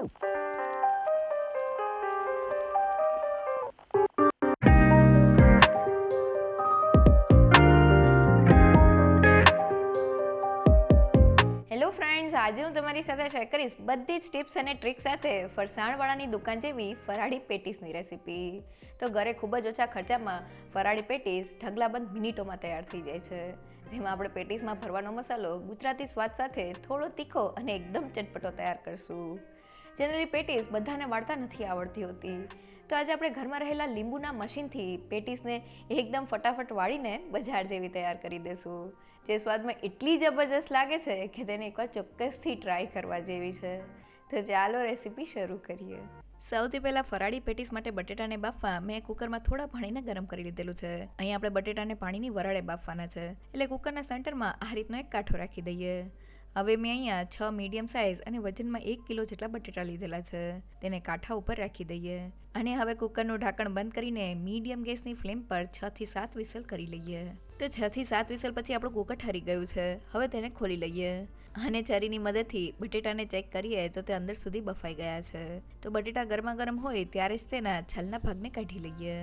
Hello friends, આજે હું તમારી સાથે શેર કરીશ બધી જ ટિપ્સ અને ટ્રિક સાથે ફરસાણવાળાની દુકાન જેવી ફરાળી પેટીસની રેસીપી. તો ઘરે ખૂબ જ ઓછા ખર્ચામાં ફરાળી પેટીસ ઢગલાબંધ મિનિટોમાં તૈયાર થઈ જાય છે. જેમાં આપણે પેટીસમાં ભરવાનો મસાલો ગુજરાતી સ્વાદ સાથે થોડો તીખો અને એકદમ ચટપટો તૈયાર કરશું. જનરલી પેટીસ બધાને વાળતા નથી આવડતી હોતી, તો આજે આપણે ઘરમાં રહેલા લીંબુના મશીનથી પેટીસને એકદમ ફટાફટ વાળીને બજાર જેવી તૈયાર કરી દેશું. જે સ્વાદમાં એટલી જબરજસ્ત લાગે છે કે તેને એકવાર ચોક્કસથી ટ્રાય કરવા જેવી છે. તો ચાલો રેસીપી શરૂ કરીએ. સૌથી પહેલાં ફરાળી પેટીસ માટે બટેટાને બાફવા મેં કુકરમાં થોડા પાણીને ગરમ કરી લીધેલું છે. અહીં આપણે બટેટાને પાણીની વરાળે બાફવાના છે, એટલે કુકરના સેન્ટરમાં આ રીતનો એક કાંઠો રાખી દઈએ. હવે મેં અહીંયા 6 મીડિયમ સાઇઝ અને વજનમાં 1 કિલો જેટલા બટેટા લીધેલા છે. તેને કાંઠા ઉપર રાખી દઈએ અને હવે કુકરનું ઢાંકણ બંધ કરીને મીડિયમ ગેસની ફ્લેમ પર 6 થી 7 વિસલ કરી લઈએ. તો 6 થી 7 વિસલ પછી આપણું કુકર ઠરી ગયું છે. હવે તેને ખોલી લઈએ અને છરીની મદદથી બટેટાને ચેક કરીએ તો તે અંદર સુધી બફાઈ ગયા છે. તો બટેટા ગરમા ગરમ હોય ત્યારે જ તેના છાલના ભાગને કાઢી લઈએ.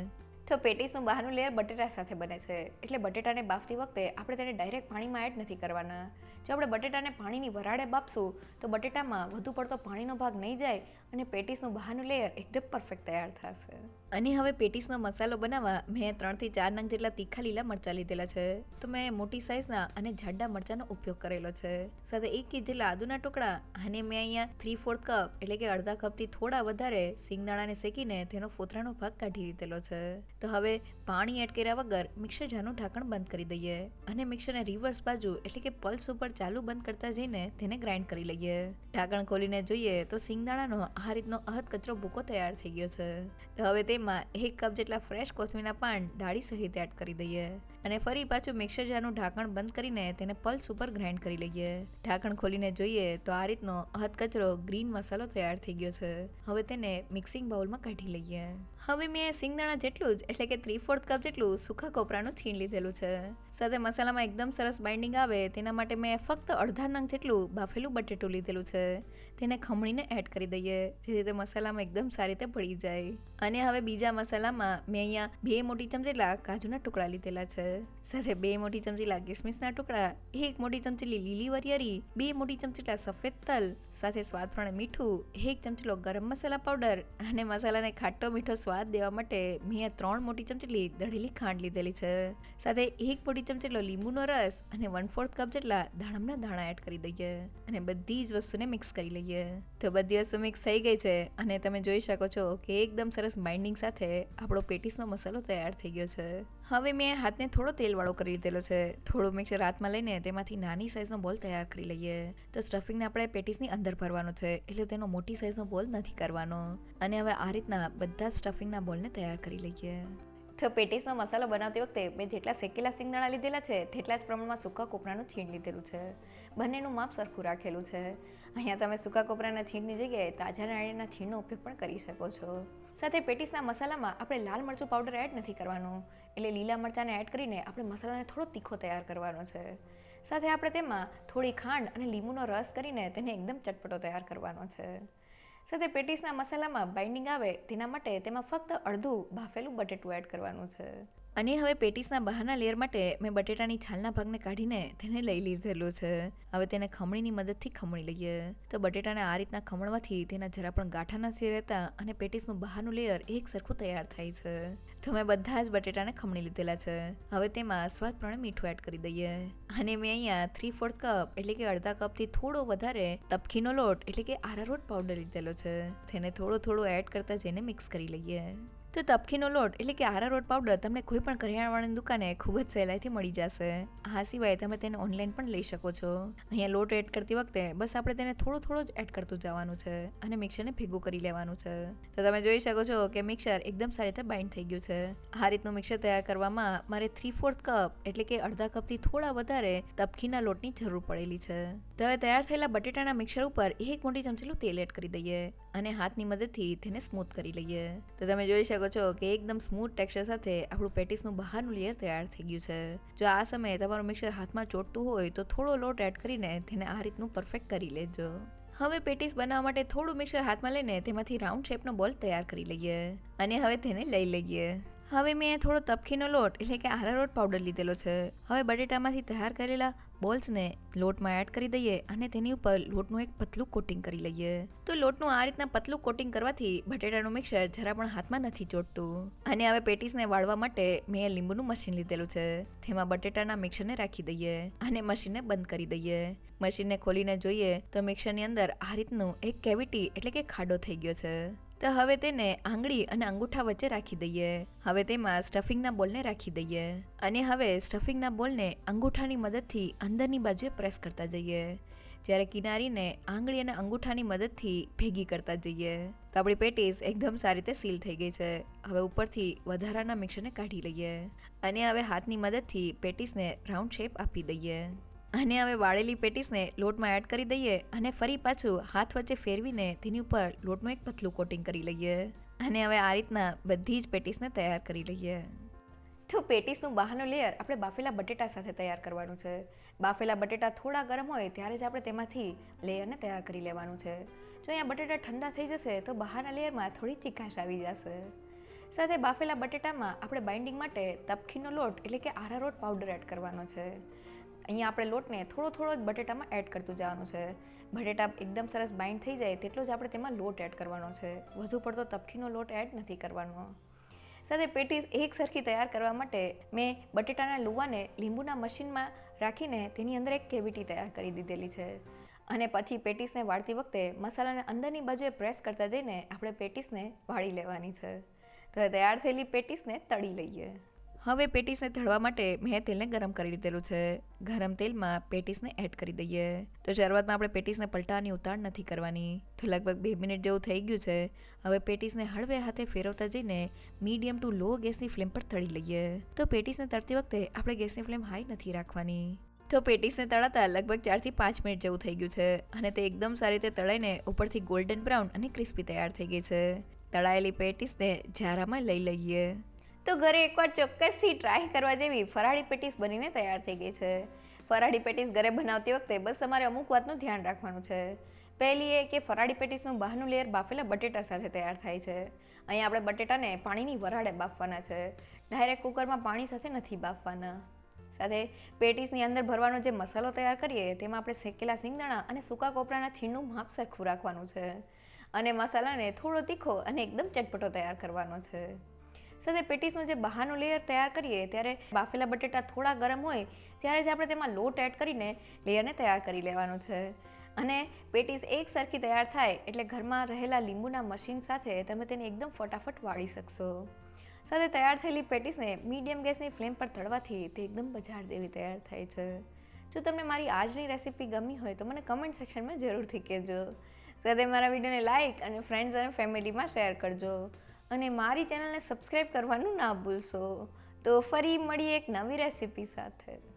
તો પેટીસનું બહારનું લેયર બટેટા સાથે બને છે, એટલે બટેટાને બાફતી વખતે આપણે તેને ડાયરેક્ટ પાણીમાં એડ નથી કરવાના. જો આપણે બટેટાને પાણીની વરાળે બાફશું તો બટેટામાં વધુ પડતો પાણીનો ભાગ નહીં જાય અને પેટીસનું બહારનું લેયર એકદમ પરફેક્ટ તૈયાર થશે. અને હવે પેટીસનો મસાલો બનાવવા મેં 3 થી 4 નંગ જેટલા તીખા લીલા મરચાં લીધેલા છે. તો મેં મોટી સાઇઝના અને જાડા મરચાંનો ઉપયોગ કરેલો છે. સાથે 1 ઇંચ જેટલા આદુના ટુકડા અને મેં અહીંયા 3/4 કપ એટલે કે અડધા કપથી થોડા વધારે સિંગદાણાને શેકીને તેનો ફોતરાનો ભાગ કાઢી દીધેલો છે. તો હવે પાણી એડ કર્યા વગર મિક્સર જારનું ઢાંકણ બંધ કરી દઈએ અને મિક્સરને રિવર્સ બાજુ એટલે કે પલ્સ ઉપર ચાલુ બંધ કરતા જઈને તેને ગ્રાઇન્ડ કરી લઈએ. ઢાંકણ ખોલીને જોઈએ તો સિંગદાણાનો આ રીતનો અધકચરો ભૂકો તૈયાર થઈ ગયો છે. તો હવે તેમાં 1 કપ જેટલા ફ્રેશ કોથમીરના પાન ડાળી સહિત એડ કરી દઈએ અને ફરી પાછું મિક્સર જારનું ઢાંકણ બંધ કરીને તેને પલ્સ ઉપર ગ્રાઇન્ડ કરી લઈએ. ઢાંકણ ખોલીને જોઈએ તો આ રીતનો અધકચરો ગ્રીન મસાલો તૈયાર થઈ ગયો છે. હવે તેને મિક્સિંગ બાઉલમાં કાઢી લઈએ. હવે મેં સિંગદાણા જેટલું જ એટલે કે 3/4 કપ જેટલું સૂકા કોપરાનું છીણ લીધેલું છે. સાથે મસાલામાં એકદમ સરસ બાઇન્ડિંગ આવે તેના માટે મેં ફક્ત અડધા નંગ જેટલું બાફેલું બટેટું લીધેલું છે. તેને ખમણીને એડ કરી દઈએ જેથી તે મસાલામાં એકદમ સારી રીતે ભળી જાય. અને હવે બીજા મસાલામાં મેં અહીંયા 2 મોટી ચમચી જેટલા કાજુના ટુકડા લીધેલા છે. સાથે 2 મોટી ચમચી જેટલા કિસમિસના ટુકડા, 1 મોટી ચમચી લીલી વરિયાળી, 2 મોટી ચમચી જેટલા સફેદ તલ, સાથે સ્વાદ પ્રમાણે મીઠું, 1 ચમચી ગરમ મસાલા પાવડર અને મસાલાને ખાટો મીઠો સ્વાદ દેવા માટે મેં 3 મોટી ચમચી દળેલી ખાંડ લીધેલી છે. સાથે 1 મોટી ચમચી લીંબુનો રસ અને 1/4 કપ જેટલા દાડમના દાણા એડ કરી દઈએ અને બધી જ વસ્તુને મિક્સ કરી લઈએ. તો બધી વસ્તુ મિક્સ થઈ ગઈ છે અને તમે જોઈ શકો છો કે એકદમ સરસ બાઇન્ડિંગ સાથે આપણો પેટીસનો મસાલો તૈયાર થઈ ગયો છે. હવે મેં હાથને થોડો તેલવાળો કરી દીધેલો છે. થોડું મિક્સર હાથમાં લઈને તેમાંથી નાની સાઇઝનો બોલ તૈયાર કરી લઈએ. તો સ્ટફિંગને આપણે પેટીસની અંદર ભરવાનો છે, એટલે તેનો મોટી સાઇઝનો બોલ નથી કરવાનો. અને હવે આ રીતના બધા જ સ્ટફિંગના બોલને તૈયાર કરી લઈએ. તો પેટીસનો મસાલો બનાવતી વખતે મેં જેટલા શેકેલા સિંગદાણા લીધેલા છે તેટલા જ પ્રમાણમાં સૂકા કોપરાનું છીણ લીધેલું છે. બંનેનું માપ સરખું રાખેલું છે. અહીંયા તમે સૂકા કોપરાના છીણની જગ્યાએ તાજા નાળિયેરના છીણનો ઉપયોગ પણ કરી શકો છો. સાથે પેટીસના મસાલામાં આપણે લાલ મરચું પાવડર એડ નથી કરવાનું, એટલે લીલા મરચાંને એડ કરીને આપણે મસાલાને થોડો તીખો તૈયાર કરવાનો છે. સાથે આપણે તેમાં થોડી ખાંડ અને લીંબુનો રસ કરીને તેને એકદમ ચટપટો તૈયાર કરવાનો છે. સાથે પેટીસના મસાલામાં બાઇન્ડિંગ આવે તેના માટે તેમાં ફક્ત અડધું બાફેલું બટેટું એડ કરવાનું છે. અને હવે પેટીસના બહારના લેયર માટે મેં બટેટાની છાલના ભાગને કાઢીને તેને લઈ લીધેલું છે. હવે તેને ખમણીની મદદથી ખમણી લઈએ. તો બટેટાને આ રીતના ખમણવાથી તેના જરા પણ ગાંઠા નથી રહેતા અને પેટીસનું બહારનું લેયર એક સરખું તૈયાર થાય છે. તો મેં બધા જ બટેટાને ખમણી લીધેલા છે. હવે તેમાં સ્વાદ પ્રમાણે મીઠું એડ કરી દઈએ અને મેં અહીંયા 3/4 કપ એટલે કે અડધા કપથી થોડો વધારે તપકીનો લોટ એટલે કે આરારોટ પાવડર લીધેલો છે. તેને થોડું એડ કરતા જઈને મિક્સ કરી લઈએ. તો તપકીનો લોટ એટલે કે આરારોટ પાવડર તમને કોઈ પણ કરિયાણાવાળાની દુકાને ખૂબ જ સહેલાઈથી મળી જશે. આ સિવાય તમે તેને ઓનલાઈન પણ લઈ શકો છો. અહીંયા લોટ એડ કરતી વખતે બસ આપણે તેને થોડો જ એડ કરતું જવાનું છે અને મિક્સરને ભેગું કરી લેવાનું છે. તો તમે જોઈ શકો છો કે મિક્સર એકદમ સારી રીતે બાઇન્ડ થઈ ગયું છે. આ રીતનું મિક્સર તૈયાર કરવામાં મારે 3/4 કપ એટલે કે અડધા કપથી થોડા વધારે તપકીના લોટની જરૂર પડેલી છે. તો હવે તૈયાર થયેલા બટેટાના મિક્સર ઉપર 1 મોટી ચમચી તેલ એડ કરી દઈએ અને હાથની મદદથી તેને સ્મૂથ કરી લઈએ. તો તમે જોઈ શકો છો કે એકદમ સ્મૂથ ટેક્સચર સાથે આપણું પેટીસનું બહારનું લેયર તૈયાર થઈ ગયું છે. જો આ સમયે તમારું મિક્સર હાથમાં ચોટતું હોય તો થોડો લોટ એડ કરીને તેને આ રીતનું પરફેક્ટ કરી લેજો. હવે પેટીસ બનાવવા માટે થોડું મિક્સર હાથમાં લઈને તેમાંથી રાઉન્ડ શેપનો બોલ તૈયાર કરી લઈએ અને હવે તેને લઈ લઈએ. હવે મેં થોડો તપકીનો લોટ એટલે કે આરારોટ પાવડર લીધેલો છે. હવે બટેટામાંથી તૈયાર કરેલા બોલ્સને લોટમાં એડ કરી દઈએ અને તેની ઉપર લોટનું એક પતલું કોટિંગ કરી લઈએ. તો લોટનું આ રીતના પતલું કોટિંગ કરવાથી બટેટાનું મિક્સર જરા પણ હાથમાં નથી ચોટતું. અને હવે પેટીસને વાળવા માટે મેં લીંબુનું મશીન લીધેલું છે. તેમાં બટેટાના મિક્સરને રાખી દઈએ અને મશીનને બંધ કરી દઈએ. મશીનને ખોલીને જોઈએ તો મિક્સરની અંદર આ રીતનું એક કેવિટી એટલે કે ખાડો થઈ ગયો છે. તો હવે તેને આંગળી અને અંગૂઠા વચ્ચે રાખી દઈએ. હવે તેમાં સ્ટફિંગના બોલને રાખી દઈએ અને હવે સ્ટફિંગના બોલને અંગૂઠાની મદદથી અંદરની બાજુએ પ્રેસ કરતા જઈએ, જ્યારે કિનારીને આંગળી અને અંગૂઠાની મદદથી ભેગી કરતા જઈએ. તો આપણી પેટીસ એકદમ સારી રીતે સીલ થઈ ગઈ છે. હવે ઉપરથી વધારાના મિક્સરને કાઢી લઈએ અને હવે હાથની મદદથી પેટીસને રાઉન્ડ શેપ આપી દઈએ. અને હવે વાળેલી પેટીસને લોટમાં એડ કરી દઈએ અને ફરી પાછું હાથ વચ્ચે ફેરવીને તેની ઉપર લોટનું એક પતલું કોટિંગ કરી લઈએ. અને હવે આ રીતના બધી જ પેટીસને તૈયાર કરી લઈએ. તો પેટીસનું બહારનું લેયર આપણે બાફેલા બટેટા સાથે તૈયાર કરવાનું છે. બાફેલા બટેટા થોડા ગરમ હોય ત્યારે જ આપણે તેમાંથી લેયરને તૈયાર કરી લેવાનું છે. જો અહીંયા બટેટા ઠંડા થઈ જશે તો બહારના લેયરમાં થોડી તીખાશ આવી જશે. સાથે બાફેલા બટેટામાં આપણે બાઇન્ડિંગ માટે તપકીનો લોટ એટલે કે આરારોટ પાવડર એડ કરવાનો છે. અહીંયા આપણે લોટને થોડો જ બટેટામાં એડ કરતું જવાનું છે. બટેટા એકદમ સરસ બાઇન્ડ થઈ જાય તેટલો જ આપણે તેમાં લોટ એડ કરવાનો છે. વધુ પડતો તપકીનો લોટ એડ નથી કરવાનો. સાથે પેટીસ એક સરખી તૈયાર કરવા માટે મેં બટેટાના લુવાને લીંબુના મશીનમાં રાખીને તેની અંદર એક કેવિટી તૈયાર કરી દીધેલી છે. અને પછી પેટીસને વાળતી વખતે મસાલાને અંદરની બાજુએ પ્રેસ કરતા જઈને આપણે પેટીસને વાળી લેવાની છે. તો તૈયાર થયેલી પેટીસને તળી લઈએ. હવે પેટીસને તળવા માટે મેં તેલને ગરમ કરી લીધેલું છે. ગરમ તેલમાં પેટીસને એડ કરી દઈએ. તો શરૂઆતમાં આપણે પેટીસને પલટાની ઉતાળ નથી કરવાની. તો લગભગ 2 મિનિટ જેવું થઈ ગયું છે. હવે પેટીસને હળવે હાથે ફેરવતા જઈને મીડિયમ ટુ લો ગેસની ફ્લેમ પર તળી લઈએ. તો પેટીસને તળતી વખતે આપણે ગેસની ફ્લેમ હાઈ નથી રાખવાની. તો પેટીસને તળાતા લગભગ 4 થી 5 મિનિટ જેવું થઈ ગયું છે અને તે એકદમ સારી રીતે તળાઈને ઉપરથી ગોલ્ડન બ્રાઉન અને ક્રિસ્પી તૈયાર થઈ ગઈ છે. તળાયેલી પેટીસને જારામાં લઈ લઈએ. તો ઘરે એકવાર ચોક્કસથી ટ્રાય કરવા જેવી ફરાળી પેટીસ બનીને તૈયાર થઈ ગઈ છે. ફરાળી પેટીસ ઘરે બનાવતી વખતે બસ તમારે અમુક વાતનું ધ્યાન રાખવાનું છે. પહેલી એ કે ફરાળી પેટીસનું બહારનું લેયર બાફેલા બટેટા સાથે તૈયાર થાય છે. અહીંયા આપણે બટેટાને પાણીની વરાળે બાફવાના છે. ડાયરેક્ટ કુકરમાં પાણી સાથે નથી બાફવાના. સાથે પેટીસની અંદર ભરવાનો જે મસાલો તૈયાર કરીએ તેમાં આપણે શેકેલા સિંગદાણા અને સૂકા કોપરાના છીણનું માપ સરખું રાખવાનું છે અને મસાલાને થોડો તીખો અને એકદમ ચટપટો તૈયાર કરવાનો છે. સાથે પેટીસનું જે બહારનું લેયર તૈયાર કરીએ ત્યારે બાફેલા બટેટા થોડા ગરમ હોય ત્યારે જ આપણે તેમાં લોટ એડ કરીને લેયરને તૈયાર કરી લેવાનું છે. અને પેટીસ એક સરખી તૈયાર થાય એટલે ઘરમાં રહેલા લીંબુના મશીન સાથે તમે તેને એકદમ ફટાફટ વાળી શકશો. સાથે તૈયાર થયેલી પેટીસને મીડિયમ ગેસની ફ્લેમ પર તળવાથી તે એકદમ બજાર જેવી તૈયાર થાય છે. જો તમને મારી આજની રેસીપી ગમી હોય તો મને કમેન્ટ સેક્શનમાં જરૂરથી કહેજો. સાથે મારા વિડીયોને લાઇક અને ફ્રેન્ડ્સ અને ફેમિલીમાં શેર કરજો અને મારી ચેનલને સબસ્ક્રાઈબ કરવાનું ના ભૂલશો. તો ફરી મળીએ એક નવી રેસીપી સાથે.